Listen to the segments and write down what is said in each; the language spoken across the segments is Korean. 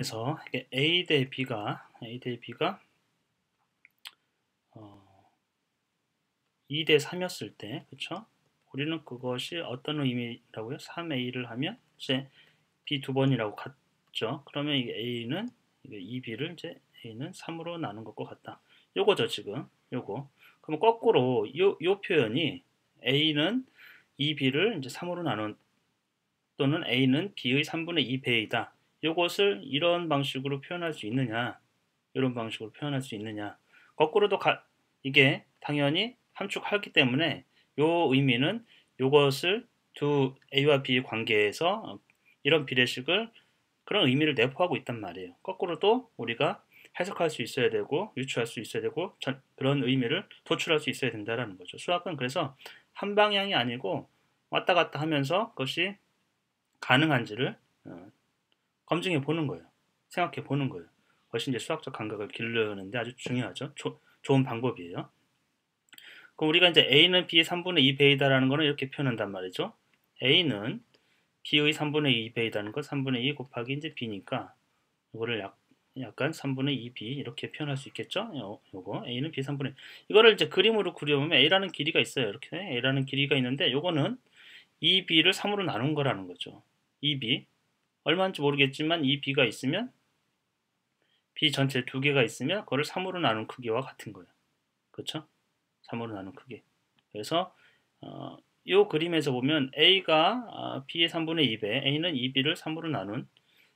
그래서 이게 A 대 B가 2 대 3이었을 때, 그쵸? 우리는 그것이 어떤 의미라고요? 3A를 하면 이제 B 두 번이라고 같죠? 그러면 이게 A는 2B를 이제 A는 3으로 나눈 것과 같다. 요거죠, 지금. 요거. 그럼 거꾸로 요 표현이 A는 2B를 이제 3으로 나눈, 또는 A는 B의 3분의 2배이다. 요것을 이런 방식으로 표현할 수 있느냐? 이런 방식으로 표현할 수 있느냐? 거꾸로도 이게 당연히 함축하기 때문에 요 의미는 요것을 두 A와 B의 관계에서 이런 비례식을 그런 의미를 내포하고 있단 말이에요. 거꾸로도 우리가 해석할 수 있어야 되고 유추할 수 있어야 되고 그런 의미를 도출할 수 있어야 된다는 거죠. 수학은 그래서 한 방향이 아니고 왔다 갔다 하면서 그것이 가능한지를 검증해 보는 거예요. 생각해 보는 거예요. 그것이 이제 수학적 감각을 기르는데 아주 중요하죠. 좋은 방법이에요. 그럼 우리가 이제 A는 B의 3분의 2배이다라는 거는 이렇게 표현한단 말이죠. A는 B의 3분의 2배이다는 거 3분의 2 곱하기 이제 B니까 이거를 약간 3분의 2B 이렇게 표현할 수 있겠죠? 요거 A는 B 3분의 이거를 이제 그림으로 그려보면 A라는 길이가 있어요. 이렇게 A라는 길이가 있는데 요거는 2B를 3으로 나눈 거라는 거죠. 2B 얼마인지 모르겠지만 2B가 있으면 B 전체 두 개가 있으면 그거를 3으로 나눈 크기와 같은 거예요. 그렇죠? 3으로 나눈 크기. 그래서 이 그림에서 보면 A가 B의 3분의 2배, A는 2B를 3으로 나눈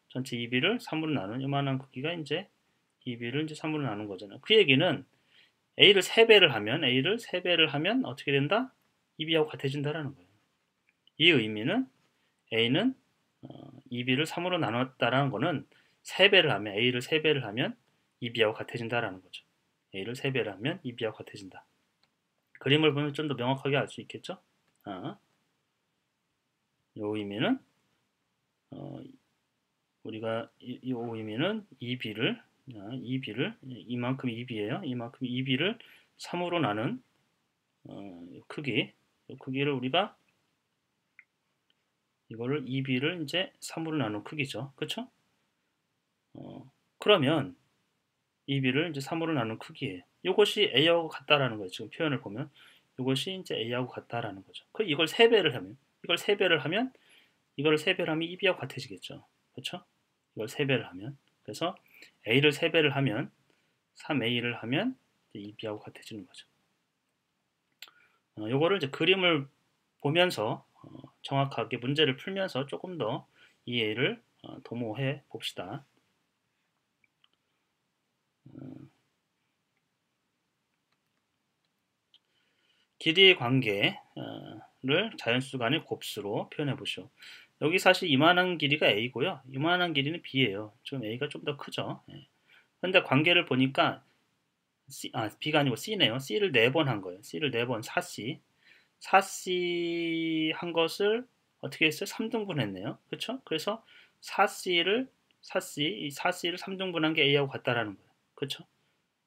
전체 2B를 3으로 나눈 이만한 크기가 이제 2B를 이제 3으로 나눈 거잖아요. 그 얘기는 A를 3배를 하면 어떻게 된다? 2B하고 같아진다라는 거예요. 이 의미는 A는 2B를 3으로 나눴다라는 거는 3배를 하면 A를 3배를 하면 2B하고 같아진다라는 거죠. A를 3배를 하면 2B하고 같아진다. 그림을 보면 좀 더 명확하게 알 수 있겠죠? 이 의미는 우리가 이 의미는 2B를 이만큼 2B예요. 이만큼 2B를 3으로 나눈 크기, 이 크기를 우리가 이거를 2B를 이제 3으로 나눈 크기죠. 그렇죠? 그러면 2B를 이제 3으로 나눈 크기예요. 이것이 A하고 같다라는 거예요. 지금 표현을 보면 이것이 이제 A하고 같다라는 거죠. 이걸 3배를 하면 이거를 3배를 하면 2B하고 같아지겠죠. 그렇죠? 이걸 3배를 하면 그래서 A를 3배를 하면 3A를 하면 2B하고 같아지는 거죠. 요거를 이제 그림을 보면서 정확하게 문제를 풀면서 조금 더 이해를 도모해 봅시다. 길이의 관계를 자연수 간의 곱수로 표현해 보시오. 여기 사실 이만한 길이가 A고요. 이만한 길이는 B예요. 좀 A가 좀 더 크죠. 그런데 관계를 보니까 B가 아니고 C네요. C를 4번 한 거예요. C를 4번 4C. 4C 한 것을 어떻게 했어요? 3등분 했네요. 그렇죠? 그래서 4C를 3등분한 게 A하고 같다라는 거예요. 그렇죠?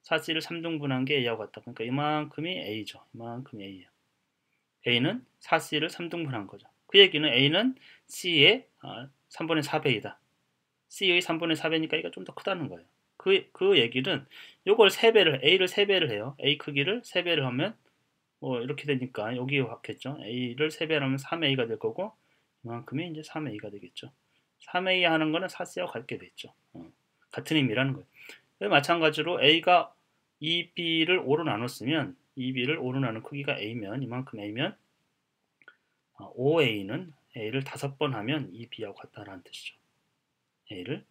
4C를 3등분한 게 A하고 같다. 그러니까 이만큼이 A죠. 이만큼이 A예요. A는 4C를 3등분한 거죠. 그 얘기는 A는 C의 3분의 4배이다. C의 3분의 4배니까 A가 좀 더 크다는 거예요. 그 얘기는 요걸 3배를, A를 3배를 해요. A 크기를 3배를 하면 뭐 이렇게 되니까 여기에 왔겠죠. A를 3배를 하면 3A가 될 거고 이만큼이 이제 3A가 되겠죠. 3A 하는 거는 4C하고 같게 됐죠. 같은 의미라는 거예요. 마찬가지로 A가 2B를 5로 나눴으면 2B를 5로 나눈 크기가 A면 이만큼 A면 5A는 A를 5번 하면 2B하고 같다라는 뜻이죠. A를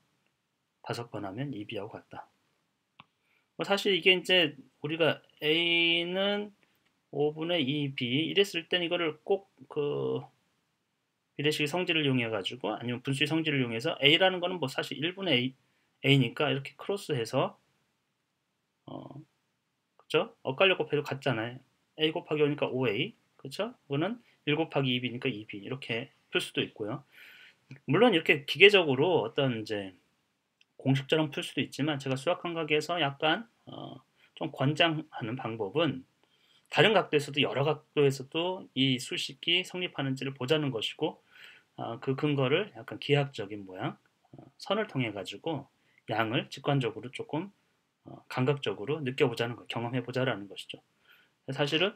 5번 하면 2B하고 같다. 사실 이게 이제 우리가 A는 5분의 2B 이랬을 땐 이거를 꼭 그 비례식의 성질을 이용해 가지고 아니면 분수의 성질을 이용해서 A라는 거는 뭐 사실 1분의 A니까 이렇게 크로스해서 그죠? 엇갈려 곱해도 같잖아요. A 곱하기 5니까 5A 그렇죠? 이거는 1 곱하기 2B니까 2B 이렇게 풀 수도 있고요. 물론 이렇게 기계적으로 어떤 이제 공식처럼 풀 수도 있지만 제가 수학 감각에서 약간 좀 권장하는 방법은 다른 각도에서도 여러 각도에서도 이 수식이 성립하는지를 보자는 것이고 그 근거를 약간 기하학적인 모양 선을 통해 가지고 양을 직관적으로 조금 감각적으로 느껴보자는 거, 경험해보자라는 것이죠. 사실은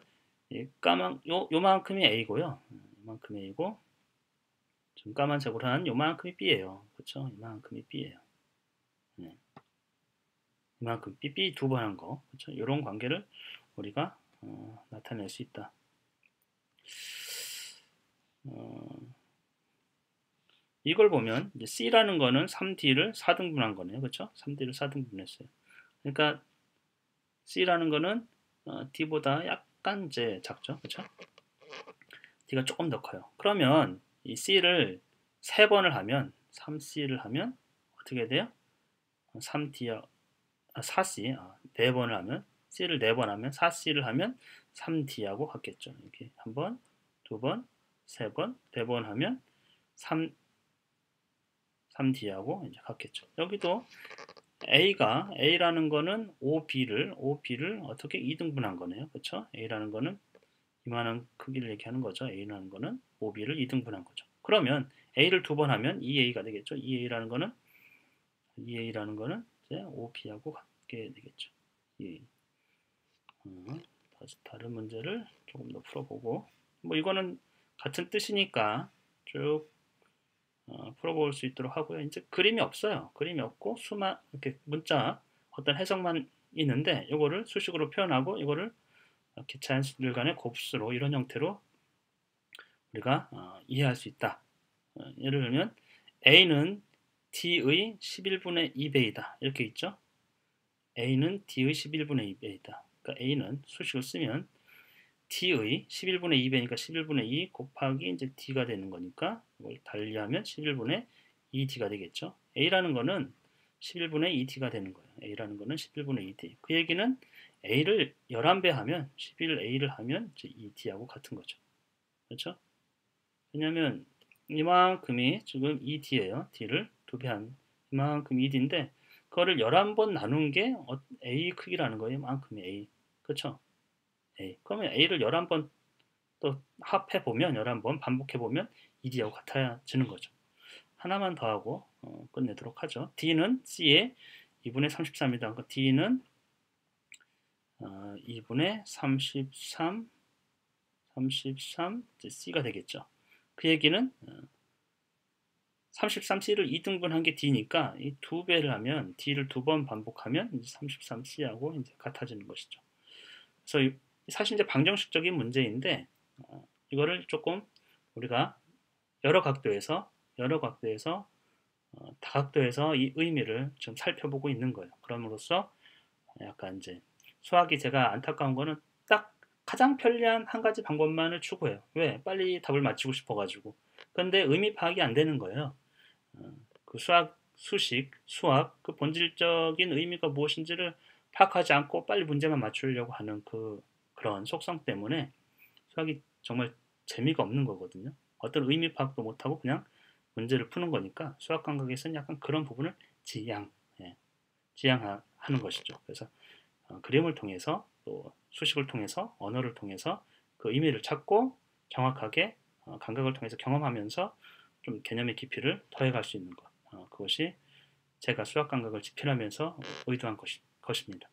이 요만큼이 A고요. 요만큼이 A고 지금 까만색으로 한 요만큼이 B예요. 그렇죠? 요만큼이 B예요. 네. 이만큼 B 두 번 한 거, 그렇죠? 이런 관계를 우리가 나타낼 수 있다. 이걸 보면 이제 C라는 거는 3D를 4등분한 거네요. 그렇죠? 3D를 4등분했어요. 그러니까 C라는 거는 D보다 약간 이제 작죠. 그렇죠? D가 조금 더 커요. 그러면 이 C를 3번을 하면 3C를 하면 어떻게 돼요? 3D 4C 4번을 하면 C를 4번 하면 4C를 하면 3D하고 같겠죠. 이렇게 한 번, 두 번, 세 번, 4번 하면 3D하고 이제 같겠죠. 여기도 A라는 거는 OB를 어떻게 2등분한 거네요. 그렇죠? A라는 거는 이만한 크기를 얘기하는 거죠. A라는 거는 OB를 2등분한 거죠. 그러면 A를 두 번 하면 2A가 되겠죠. 2A라는 거는 이제 OB하고 같게 되겠죠. 다시 다른 문제를 조금 더 풀어보고, 뭐 이거는 같은 뜻이니까 쭉 풀어볼 수 있도록 하고요. 이제 그림이 없어요. 그림이 없고 수만 이렇게 문자 어떤 해석만 있는데 이거를 수식으로 표현하고 이거를 이렇게 자연수들 간의 곱수로 이런 형태로 우리가 이해할 수 있다. 예를 들면 A는 D의 11분의 2배이다. 이렇게 있죠. A는 D의 11분의 2배이다. 그러니까 A는 수식을 쓰면 D의 11분의 2배니까 11분의 2 곱하기 이제 D가 되는 거니까 이걸 달리하면 11분의 2D가 되겠죠. A라는 거는 11분의 2D가 되는 거예요. A라는 거는 11분의 2D. 그 얘기는 A를 11배 하면 11A를 하면 이제 2D하고 같은 거죠. 그렇죠? 왜냐면 이만큼이 지금 2D예요. D를 2배 한 이만큼 2D인데 그거를 11번 나눈 게 A 크기라는 거예요. 이만큼이 A. 그렇죠? A. 그러면 A를 11번 또 합해보면 11번 반복해보면 2D하고 같아지는 거죠. 하나만 더 하고 끝내도록 하죠. D는 C의 2분의 33이다. 그러니까 D는 2분의 33 C가 되겠죠. 그 얘기는 33C를 2등분한 게 D니까 이 2배를 하면 D를 2번 반복하면 이제 33C하고 이제 같아지는 것이죠. 그래서 사실 이제 방정식적인 문제인데 이거를 조금 우리가 여러 각도에서 다각도에서 이 의미를 좀 살펴보고 있는 거예요. 그럼으로써 약간 이제 수학이 제가 안타까운 거는 딱 가장 편리한 한 가지 방법만을 추구해요. 왜? 빨리 답을 맞히고 싶어가지고. 근데 의미 파악이 안 되는 거예요. 그 수학, 그 본질적인 의미가 무엇인지를 파악하지 않고 빨리 문제만 맞추려고 하는 그런 속성 때문에 수학이 정말 재미가 없는 거거든요. 어떤 의미 파악도 못하고 그냥 문제를 푸는 거니까 수학 감각에서는 약간 그런 부분을 지양하는 것이죠. 그래서 그림을 통해서 또 수식을 통해서 언어를 통해서 그 의미를 찾고 정확하게 감각을 통해서 경험하면서 좀 개념의 깊이를 더해갈 수 있는 것. 그것이 제가 수학 감각을 집필하면서 의도한 것입니다.